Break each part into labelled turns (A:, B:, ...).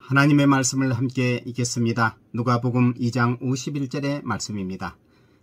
A: 하나님의 말씀을 함께 읽겠습니다. 누가복음 2장 51절의 말씀입니다.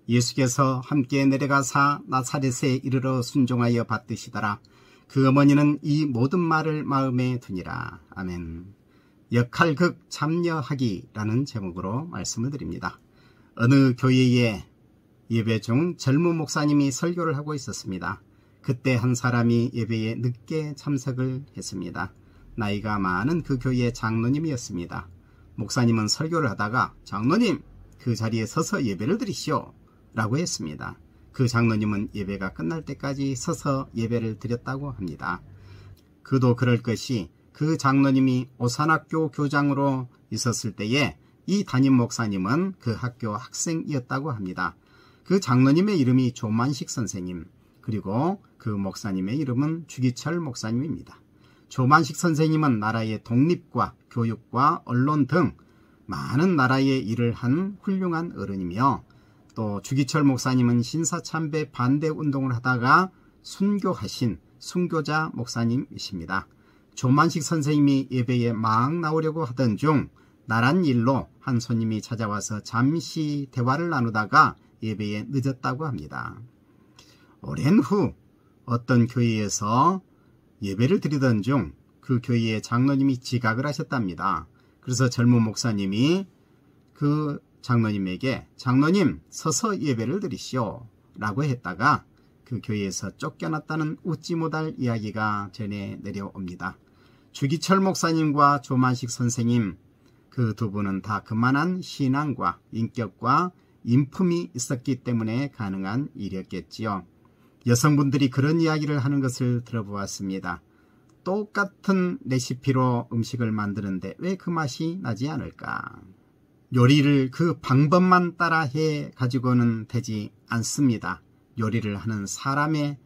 A: 예수께서 함께 내려가사 나사렛에 이르러 순종하여 받드시더라. 그 어머니는 이 모든 말을 마음에 두니라. 아멘. 역할극 참여하기라는 제목으로 말씀을 드립니다. 어느 교회에 예배 중 젊은 목사님이 설교를 하고 있었습니다. 그때 한 사람이 예배에 늦게 참석을 했습니다. 나이가 많은 그 교회의 장로님이었습니다. 목사님은 설교를 하다가 장로님, 그 자리에 서서 예배를 드리시오 라고 했습니다. 그 장로님은 예배가 끝날 때까지 서서 예배를 드렸다고 합니다. 그도 그럴 것이 그 장로님이 오산학교 교장으로 있었을 때에 이 담임 목사님은 그 학교 학생이었다고 합니다. 그 장로님의 이름이 조만식 선생님, 그리고 그 목사님의 이름은 주기철 목사님입니다. 조만식 선생님은 나라의 독립과 교육과 언론 등 많은 나라의 일을 한 훌륭한 어른이며, 또 주기철 목사님은 신사참배 반대 운동을 하다가 순교하신 순교자 목사님이십니다. 조만식 선생님이 예배에 막 나오려고 하던 중 나란 일로 한 손님이 찾아와서 잠시 대화를 나누다가 예배에 늦었다고 합니다. 오랜 후 어떤 교회에서 예배를 드리던 중 그 교회의 장로님이 지각을 하셨답니다. 그래서 젊은 목사님이 그 장로님에게 장로님 서서 예배를 드리시오 라고 했다가 그 교회에서 쫓겨났다는 웃지 못할 이야기가 전해 내려옵니다. 주기철 목사님과 조만식 선생님, 그 두 분은 다 그만한 신앙과 인격과 인품이 있었기 때문에 가능한 일이었겠지요. 여성분들이 그런 이야기를 하는 것을 들어보았습니다. 똑같은 레시피로 음식을 만드는데 왜 그 맛이 나지 않을까? 요리를 그 방법만 따라 해 가지고는 되지 않습니다. 요리를 하는 사람의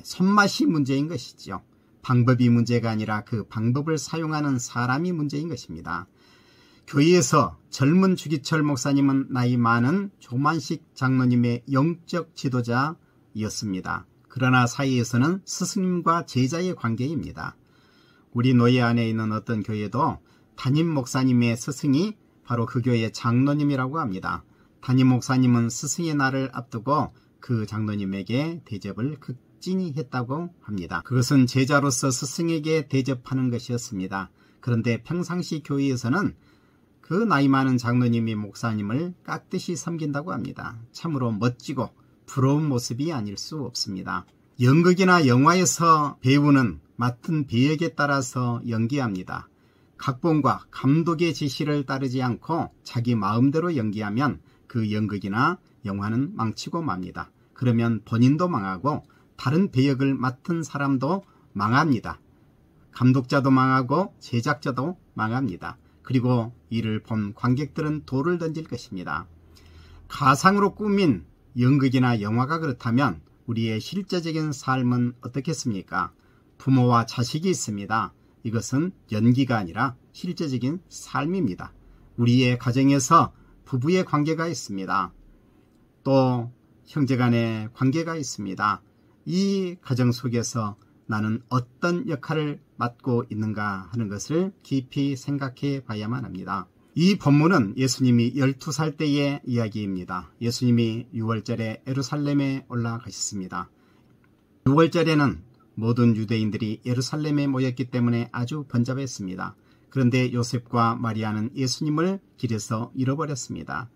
A: 손맛이 문제인 것이죠. 방법이 문제가 아니라 그 방법을 사용하는 사람이 문제인 것입니다. 교회에서 젊은 주기철 목사님은 나이 많은 조만식 장로님의 영적 지도자였습니다. 그러나 사이에서는 스승님과 제자의 관계입니다. 우리 노예 안에 있는 어떤 교회도 담임 목사님의 스승이 바로 그 교회의 장로님이라고 합니다. 담임 목사님은 스승의 날을 앞두고 그 장로님에게 대접을 극진히 했다고 합니다. 그것은 제자로서 스승에게 대접하는 것이었습니다. 그런데 평상시 교회에서는 그 나이 많은 장로님이 목사님을 깍듯이 섬긴다고 합니다. 참으로 멋지고 부러운 모습이 아닐 수 없습니다. 연극이나 영화에서 배우는 맡은 배역에 따라서 연기합니다. 각본과 감독의 지시를 따르지 않고 자기 마음대로 연기하면 그 연극이나 영화는 망치고 맙니다. 그러면 본인도 망하고 다른 배역을 맡은 사람도 망합니다. 감독자도 망하고 제작자도 망합니다. 그리고 이를 본 관객들은 돌을 던질 것입니다. 가상으로 꾸민 연극이나 영화가 그렇다면 우리의 실제적인 삶은 어떻겠습니까? 부모와 자식이 있습니다. 이것은 연기가 아니라 실제적인 삶입니다. 우리의 가정에서 부부의 관계가 있습니다. 또 형제간의 관계가 있습니다. 이 가정 속에서 나는 어떤 역할을 맡고 있는가 하는 것을 깊이 생각해 봐야만 합니다. 이 본문은 예수님이 12살 때의 이야기입니다. 예수님이 6월절에 예루살렘에 올라가셨습니다. 6월절에는 모든 유대인들이 예루살렘에 모였기 때문에 아주 번잡했습니다. 그런데 요셉과 마리아는 예수님을 길에서 잃어버렸습니다.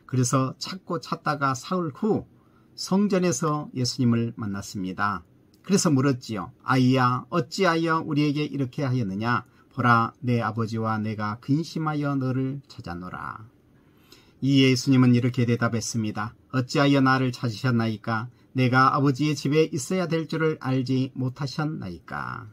A: 그래서 찾고 찾다가 사흘 후 성전에서 예수님을 만났습니다. 그래서 물었지요. 아이야, 어찌하여 우리에게 이렇게 하였느냐? 보라, 내 아버지와 내가 근심하여 너를 찾았노라. 이 예수님은 이렇게 대답했습니다. 어찌하여 나를 찾으셨나이까? 내가 아버지의 집에 있어야 될 줄을 알지 못하셨나이까?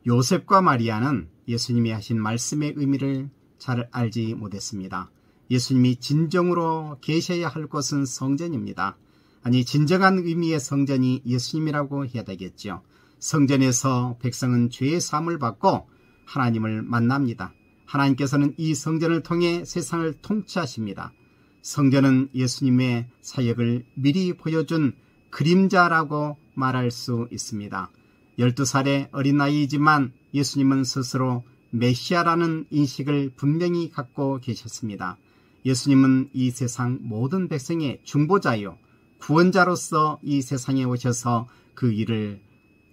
A: 요셉과 마리아는 예수님이 하신 말씀의 의미를 잘 알지 못했습니다. 예수님이 진정으로 계셔야 할 곳은 성전입니다. 아니, 진정한 의미의 성전이 예수님이라고 해야 되겠죠. 성전에서 백성은 죄의 사함을 받고 하나님을 만납니다. 하나님께서는 이 성전을 통해 세상을 통치하십니다. 성전은 예수님의 사역을 미리 보여준 그림자라고 말할 수 있습니다. 12살의 어린 나이이지만 예수님은 스스로 메시아라는 인식을 분명히 갖고 계셨습니다. 예수님은 이 세상 모든 백성의 중보자요, 구원자로서 이 세상에 오셔서 그 일을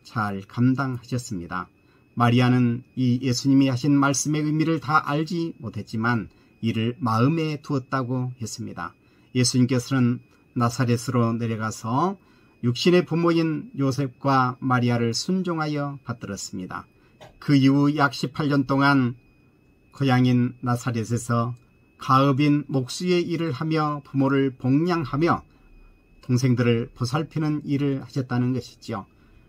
A: 잘 감당하셨습니다. 마리아는 이 예수님이 하신 말씀의 의미를 다 알지 못했지만 이를 마음에 두었다고 했습니다. 예수님께서는 나사렛으로 내려가서 육신의 부모인 요셉과 마리아를 순종하여 받들었습니다. 그 이후 약 18년 동안 고향인 나사렛에서 가업인 목수의 일을 하며 부모를 복양하며 동생들을 보살피는 일을 하셨다는 것이죠.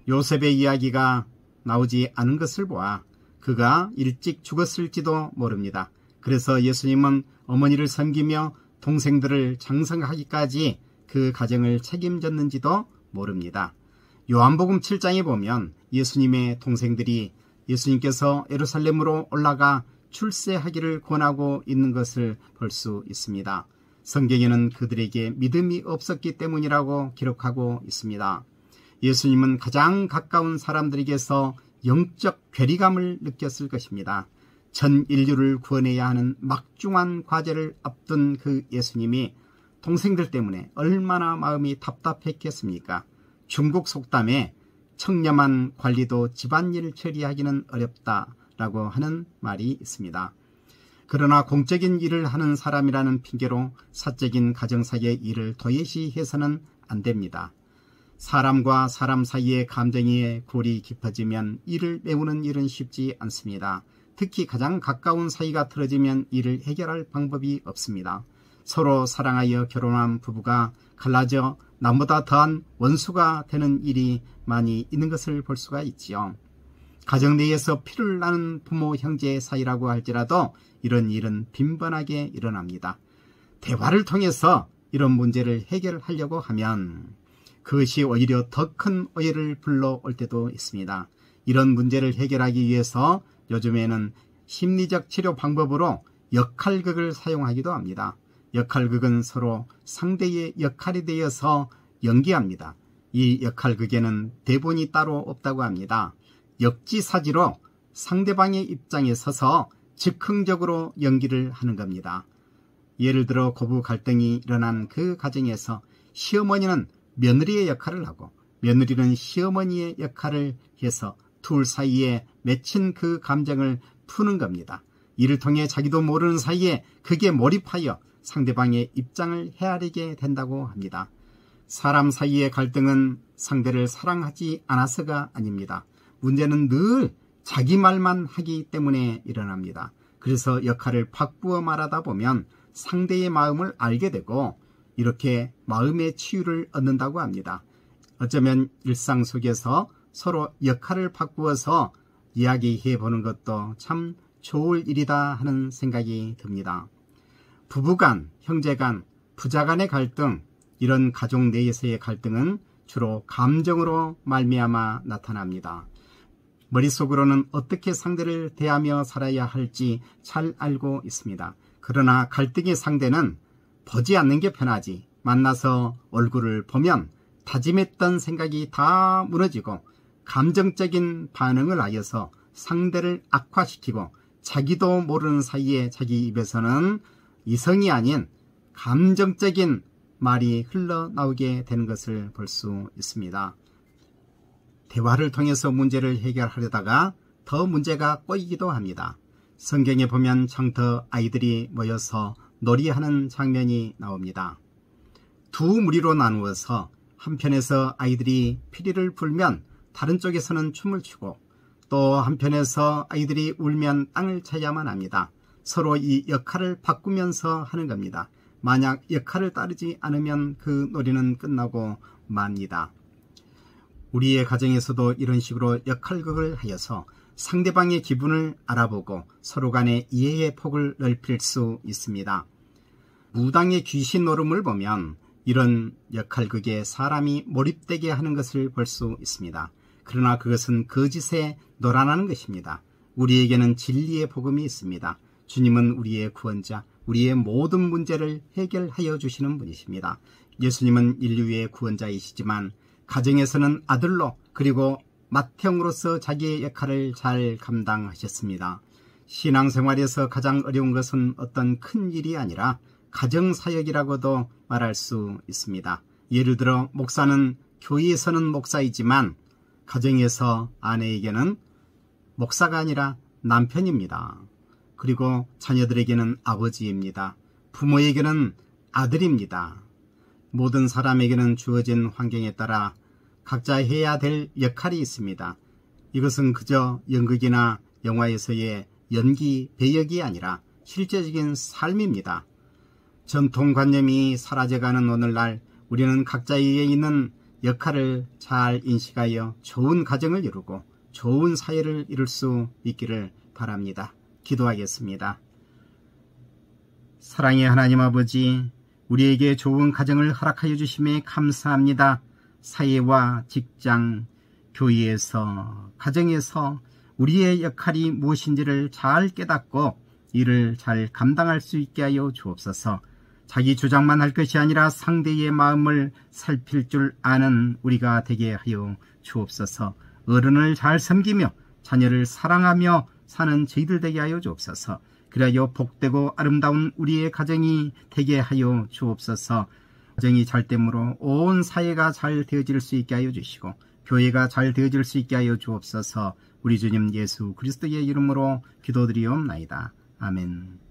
A: 요셉의 이야기가 나오지 않은 것을 보아 그가 일찍 죽었을지도 모릅니다. 그래서 예수님은 어머니를 섬기며 동생들을 장성하기까지 그 가정을 책임졌는지도 모릅니다. 요한복음 7장에 보면 예수님의 동생들이 예수님께서 예루살렘으로 올라가 출세하기를 권하고 있는 것을 볼 수 있습니다. 성경에는 그들에게 믿음이 없었기 때문이라고 기록하고 있습니다. 예수님은 가장 가까운 사람들에게서 영적 괴리감을 느꼈을 것입니다. 전 인류를 구원해야 하는 막중한 과제를 앞둔 그 예수님이 동생들 때문에 얼마나 마음이 답답했겠습니까? 중국 속담에 청렴한 관리도 집안일 처리하기는 어렵다라고 하는 말이 있습니다. 그러나 공적인 일을 하는 사람이라는 핑계로 사적인 가정사의 일을 도외시해서는 안 됩니다. 사람과 사람 사이의 감정의 골이 깊어지면 이를 메우는 일은 쉽지 않습니다. 특히 가장 가까운 사이가 틀어지면 이를 해결할 방법이 없습니다. 서로 사랑하여 결혼한 부부가 갈라져 남보다 더한 원수가 되는 일이 많이 있는 것을 볼 수가 있지요. 가정 내에서 피를 나는 부모 형제 사이라고 할지라도 이런 일은 빈번하게 일어납니다. 대화를 통해서 이런 문제를 해결하려고 하면 그것이 오히려 더 큰 오해를 불러올 때도 있습니다. 이런 문제를 해결하기 위해서 요즘에는 심리적 치료 방법으로 역할극을 사용하기도 합니다. 역할극은 서로 상대의 역할이 되어서 연기합니다. 이 역할극에는 대본이 따로 없다고 합니다. 역지사지로 상대방의 입장에 서서 즉흥적으로 연기를 하는 겁니다. 예를 들어 고부 갈등이 일어난 그 가정에서 시어머니는 며느리의 역할을 하고 며느리는 시어머니의 역할을 해서 둘 사이에 맺힌 그 감정을 푸는 겁니다. 이를 통해 자기도 모르는 사이에 그게 몰입하여 상대방의 입장을 헤아리게 된다고 합니다. 사람 사이의 갈등은 상대를 사랑하지 않아서가 아닙니다. 문제는 늘 자기 말만 하기 때문에 일어납니다. 그래서 역할을 바꾸어 말하다 보면 상대의 마음을 알게 되고 이렇게 마음의 치유를 얻는다고 합니다. 어쩌면 일상 속에서 서로 역할을 바꾸어서 이야기해 보는 것도 참 좋을 일이다 하는 생각이 듭니다. 부부간, 형제간, 부자간의 갈등, 이런 가족 내에서의 갈등은 주로 감정으로 말미암아 나타납니다. 머릿속으로는 어떻게 상대를 대하며 살아야 할지 잘 알고 있습니다. 그러나 갈등의 상대는 보지 않는 게 편하지 만나서 얼굴을 보면 다짐했던 생각이 다 무너지고 감정적인 반응을 하여서 상대를 악화시키고 자기도 모르는 사이에 자기 입에서는 이성이 아닌 감정적인 말이 흘러나오게 되는 것을 볼 수 있습니다. 대화를 통해서 문제를 해결하려다가 더 문제가 꼬이기도 합니다. 성경에 보면 장터 아이들이 모여서 놀이하는 장면이 나옵니다. 두 무리로 나누어서 한편에서 아이들이 피리를 불면 다른 쪽에서는 춤을 추고 또 한편에서 아이들이 울면 땅을 차야만 합니다. 서로 이 역할을 바꾸면서 하는 겁니다. 만약 역할을 따르지 않으면 그 놀이는 끝나고 맙니다. 우리의 가정에서도 이런 식으로 역할극을 하여서 상대방의 기분을 알아보고 서로 간의 이해의 폭을 넓힐 수 있습니다. 무당의 귀신 노름을 보면 이런 역할극에 사람이 몰입되게 하는 것을 볼 수 있습니다. 그러나 그것은 거짓에 놀아나는 것입니다. 우리에게는 진리의 복음이 있습니다. 주님은 우리의 구원자, 우리의 모든 문제를 해결하여 주시는 분이십니다. 예수님은 인류의 구원자이시지만 가정에서는 아들로 그리고 맏형으로서 자기의 역할을 잘 감당하셨습니다. 신앙생활에서 가장 어려운 것은 어떤 큰 일이 아니라 가정사역이라고도 말할 수 있습니다. 예를 들어 목사는 교회에서는 목사이지만 가정에서 아내에게는 목사가 아니라 남편입니다. 그리고 자녀들에게는 아버지입니다. 부모에게는 아들입니다. 모든 사람에게는 주어진 환경에 따라 각자 해야 될 역할이 있습니다. 이것은 그저 연극이나 영화에서의 연기, 배역이 아니라 실제적인 삶입니다. 전통관념이 사라져가는 오늘날 우리는 각자에게 있는 역할을 잘 인식하여 좋은 가정을 이루고 좋은 사회를 이룰 수 있기를 바랍니다. 기도하겠습니다. 사랑의 하나님 아버지, 우리에게 좋은 가정을 허락하여 주심에 감사합니다. 사회와 직장, 교회에서, 가정에서 우리의 역할이 무엇인지를 잘 깨닫고 이를 잘 감당할 수 있게 하여 주옵소서. 자기 주장만 할 것이 아니라 상대의 마음을 살필 줄 아는 우리가 되게 하여 주옵소서. 어른을 잘 섬기며 자녀를 사랑하며 사는 저희들 되게 하여 주옵소서. 그리하여 복되고 아름다운 우리의 가정이 되게 하여 주옵소서. 가정이 잘 됨으로 온 사회가 잘 되어질 수 있게 하여 주시고 교회가 잘 되어질 수 있게 하여 주옵소서. 우리 주님 예수 그리스도의 이름으로 기도드리옵나이다. 아멘.